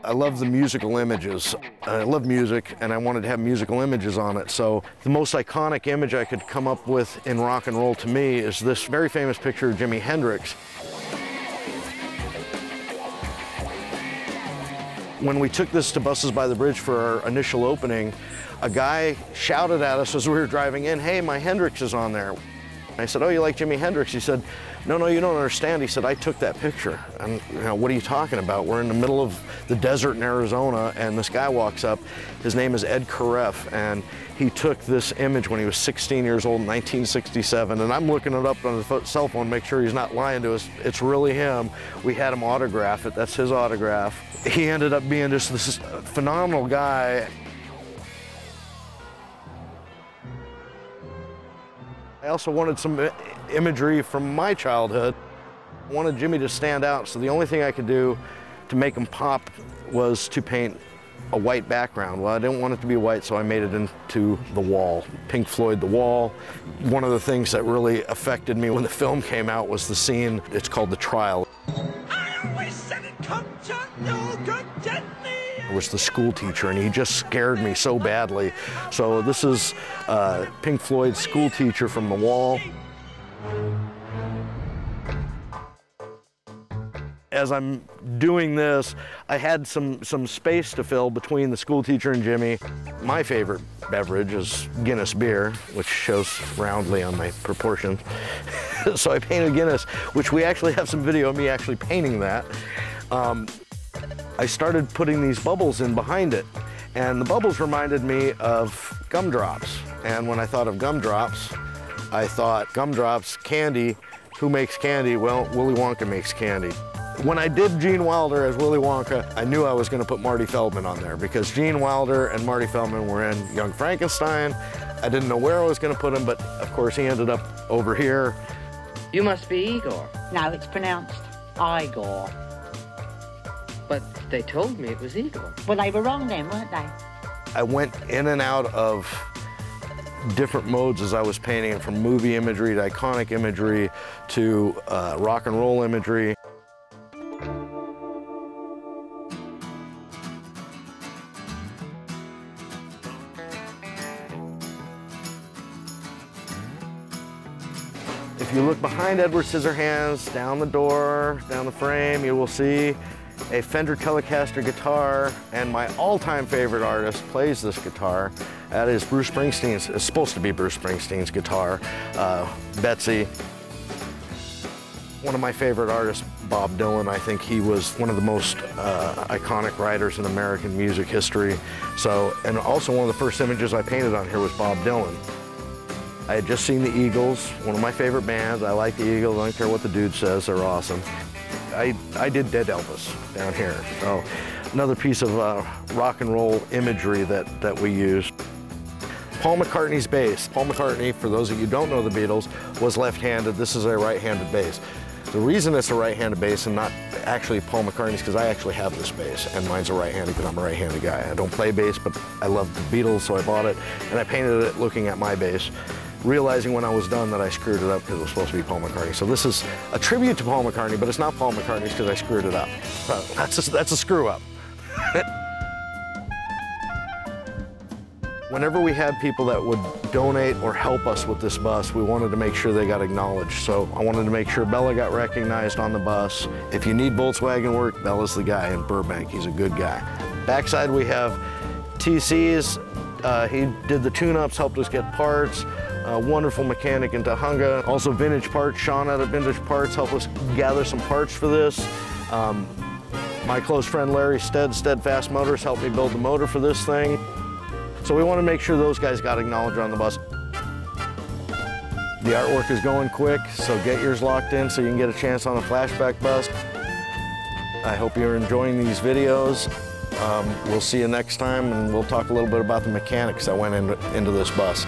I love the musical images. I love music, and I wanted to have musical images on it. So the most iconic image I could come up with in rock and roll to me is this very famous picture of Jimi Hendrix. When we took this to Buses by the Bridge for our initial opening, a guy shouted at us as we were driving in, "Hey, my Hendrix is on there." I said, "Oh, you like Jimi Hendrix?" He said, "No, you don't understand." He said, "I took that picture." And what are you talking about? We're in the middle of the desert in Arizona, and this guy walks up. His name is Ed Kareff, and he took this image when he was 16 years old in 1967. And I'm looking it up on his cell phone to make sure he's not lying to us. It's really him. We had him autograph it. That's his autograph. He ended up being just this phenomenal guy. I also wanted some imagery from my childhood. I wanted Jimmy to stand out, so the only thing I could do to make him pop was to paint a white background. Well, I didn't want it to be white, so I made it into The Wall. Pink Floyd, The Wall. One of the things that really affected me when the film came out was the scene, it's called The Trial. I always said it come to no good, didn't he? It was the school teacher, and he just scared me so badly. So this is Pink Floyd's school teacher from The Wall. As I'm doing this, I had some space to fill between the school teacher and Jimmy. My favorite beverage is Guinness beer, which shows roundly on my proportions. So I painted Guinness, which we actually have some video of me actually painting that. I started putting these bubbles in behind it, and the bubbles reminded me of gumdrops. And when I thought of gumdrops, I thought gumdrops, candy. Who makes candy? Well, Willy Wonka makes candy. When I did Gene Wilder as Willy Wonka, I knew I was going to put Marty Feldman on there because Gene Wilder and Marty Feldman were in Young Frankenstein. I didn't know where I was going to put him, but of course he ended up over here. You must be Igor. No, it's pronounced Igor. But they told me it was Igor. Well, they were wrong then, weren't they? I went in and out of different modes as I was painting, from movie imagery to iconic imagery to rock and roll imagery. If you look behind Edward Scissorhands, down the door, down the frame, you will see a Fender Telecaster guitar, and my all-time favorite artist plays this guitar. That is Bruce Springsteen's, it's supposed to be Bruce Springsteen's guitar, Betsy. One of my favorite artists, Bob Dylan. I think he was one of the most iconic writers in American music history. So, and also one of the first images I painted on here was Bob Dylan. I had just seen the Eagles, one of my favorite bands. I like the Eagles, I don't care what the dude says, they're awesome. I did Dead Elvis down here. So another piece of rock and roll imagery that we used. Paul McCartney's bass. Paul McCartney, for those of you who don't know the Beatles, was left-handed. This is a right-handed bass. The reason it's a right-handed bass and not actually Paul McCartney's because I actually have this bass, and mine's a right-handed because I'm a right-handed guy. I don't play bass, but I love the Beatles, so I bought it, and I painted it looking at my bass, realizing when I was done that I screwed it up because it was supposed to be Paul McCartney. So this is a tribute to Paul McCartney, but it's not Paul McCartney's because I screwed it up. That's a screw-up. Whenever we had people that would donate or help us with this bus, we wanted to make sure they got acknowledged. So I wanted to make sure Bella got recognized on the bus. If you need Volkswagen work, Bella's the guy in Burbank. He's a good guy. Backside we have TC's. He did the tune-ups, helped us get parts. A wonderful mechanic in Tahunga. Also Vintage Parts. Sean out of Vintage Parts helped us gather some parts for this. My close friend Larry Steadfast Motors, helped me build the motor for this thing. So we want to make sure those guys got acknowledged on the bus. The artwork is going quick, so get yours locked in so you can get a chance on a Flashback Bus. I hope you're enjoying these videos. We'll see you next time, and we'll talk a little bit about the mechanics that went into this bus.